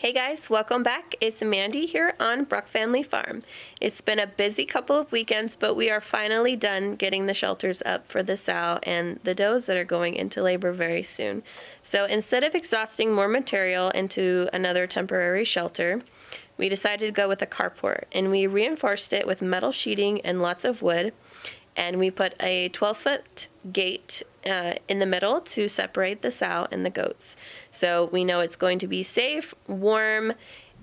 Hey guys, welcome back. It's Mandy here on Bruck Family Farm. It's been a busy couple of weekends, but we are finally done getting the shelters up for the sow and the does that are going into labor very soon. So instead of exhausting more material into another temporary shelter, we decided to go with a carport, and we reinforced it with metal sheeting and lots of wood. And we put a 12-foot gate in the middle to separate the sow and the goats. So we know it's going to be safe, warm,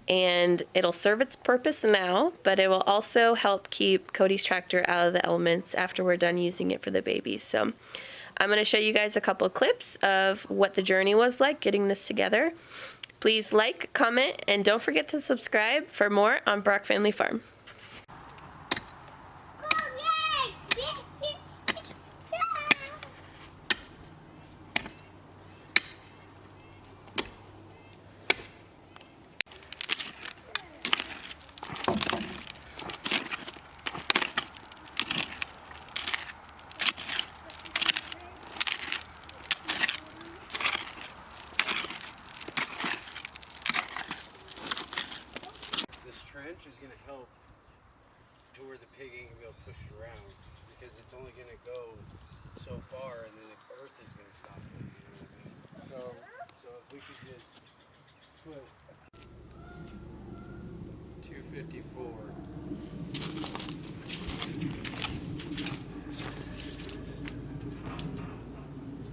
and it'll serve its purpose now, but it will also help keep Cody's tractor out of the elements after we're done using it for the babies. So I'm going to show you guys a couple clips of what the journey was like getting this together. Please like, comment, and don't forget to subscribe for more on Bruck Family Farm. Trench is going to help to where the pig ain't going to be able to push it around, because it's only going to go so far and then the earth is going to stop it, you know what I mean? So if we could just put 254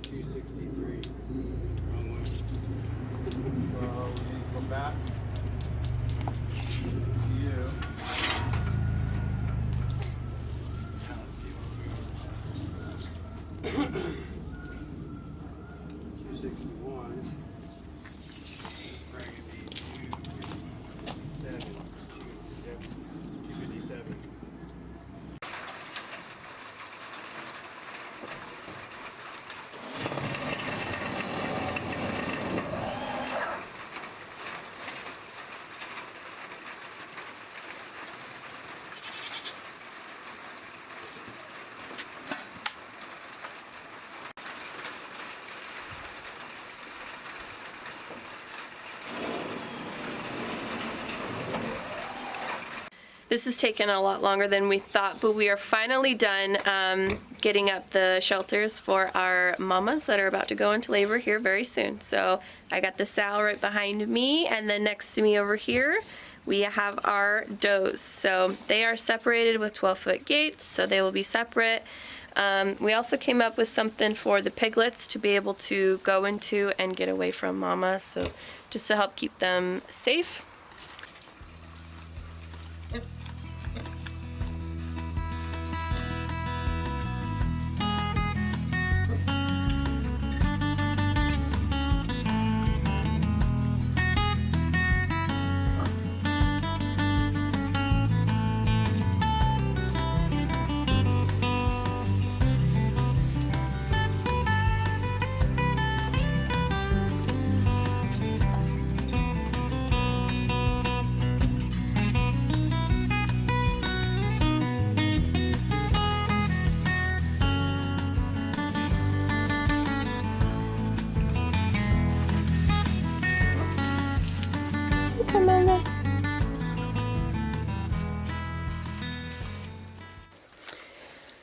263 wrong way. So we need to go back. This has taken a lot longer than we thought, but we are finally done getting up the shelters for our mamas that are about to go into labor here very soon. So I got the sow right behind me, and then next to me over here we have our does. So they are separated with 12-foot gates, so they will be separate. We also came up with something for the piglets to be able to go into and get away from mama, so just to help keep them safe.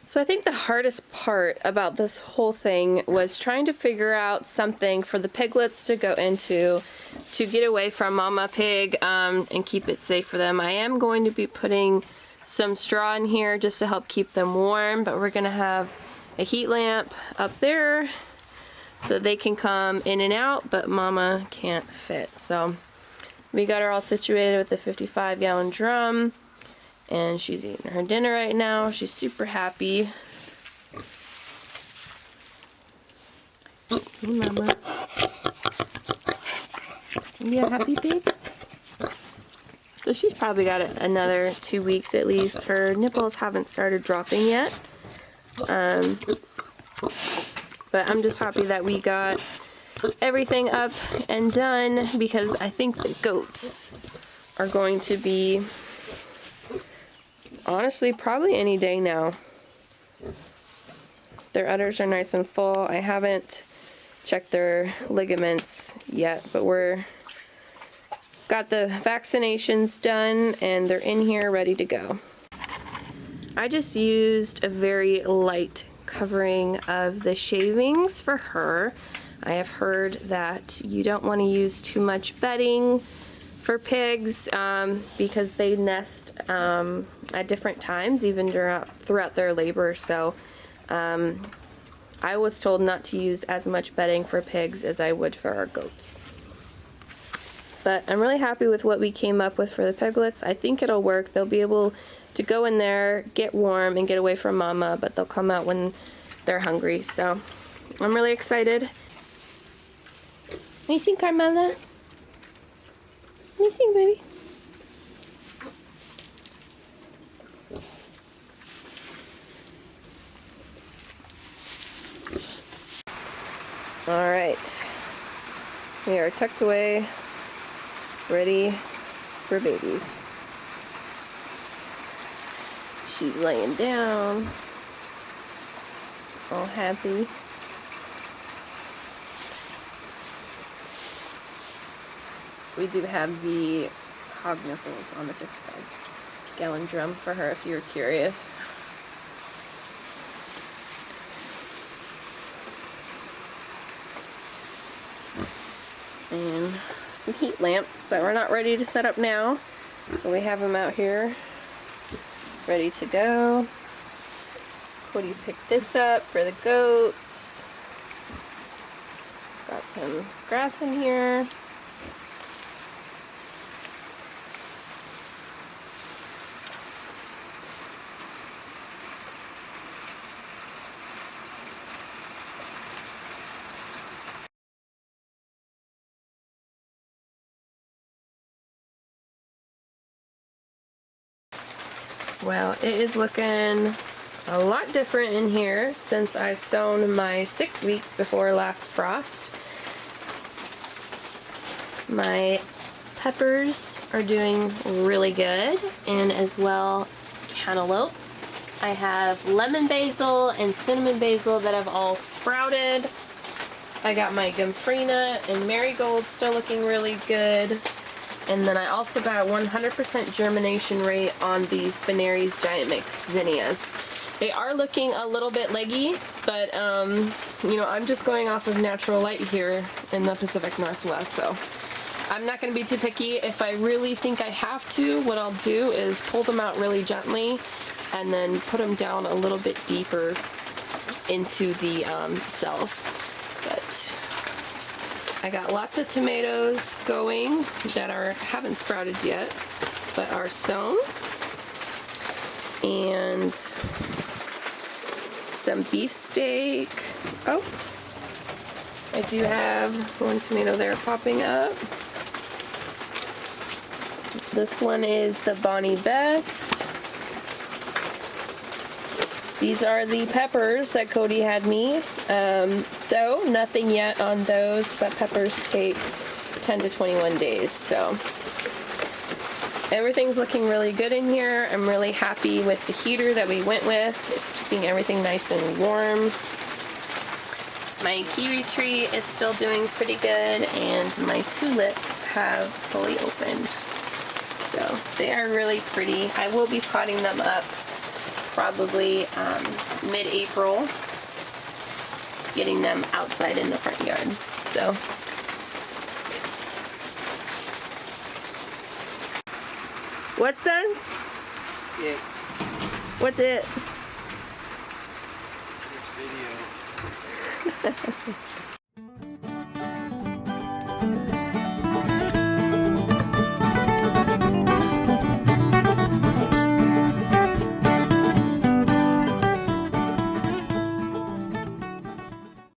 So I think the hardest part about this whole thing was trying to figure out something for the piglets to go into to get away from mama pig and keep it safe for them. I am going to be putting some straw in here just to help keep them warm, but we're going to have a heat lamp up there so they can come in and out, but mama can't fit. So we got her all situated with the 55-gallon drum. And she's eating her dinner right now. She's super happy. Hey, mama. You a happy pig? So she's probably got another 2 weeks at least. Her nipples haven't started dropping yet. But I'm just happy that we got everything up and done, because I think the goats are going to be, honestly, probably any day now. Their udders are nice and full. I haven't checked their ligaments yet, but we're got the vaccinations done and they're in here ready to go. I just used a very light covering of the shavings for her. I have heard that you don't want to use too much bedding for pigs because they nest at different times, even throughout their labor. So I was told not to use as much bedding for pigs as I would for our goats. But I'm really happy with what we came up with for the piglets. I think it'll work. They'll be able to go in there, get warm, and get away from mama, but they'll come out when they're hungry. So I'm really excited. Let me see, Carmela. Let me see, baby. All right. We are tucked away, ready for babies. She's laying down, all happy. We do have the hog nipples on the 55-gallon drum for her if you're curious. And some heat lamps that we're not ready to set up now. So we have them out here ready to go. Cody picked this up for the goats. Got some grass in here. Well, it is looking a lot different in here since I've sown my 6 weeks before last frost. My peppers are doing really good, and as well cantaloupe. I have lemon basil and cinnamon basil that have all sprouted. I got my gomphrena and marigold still looking really good. And then I also got a 100% germination rate on these Benary's giant mix zinnias. They are looking a little bit leggy, but you know, I'm just going off of natural light here in the Pacific Northwest, so I'm not going to be too picky. If I really think I have to, what I'll do is pull them out really gently and then put them down a little bit deeper into the cells. But I got lots of tomatoes going that haven't sprouted yet, but are sown. And some beefsteak. Oh, I do have one tomato there popping up. This one is the Bonnie Best. These are the peppers that Cody had me. So nothing yet on those, but peppers take 10 to 21 days. So everything's looking really good in here. I'm really happy with the heater that we went with. It's keeping everything nice and warm. My kiwi tree is still doing pretty good, and my tulips have fully opened. So they are really pretty. I will be potting them up probably mid-April, getting them outside in the front yard. So what's done? Yeah. What's it? This video.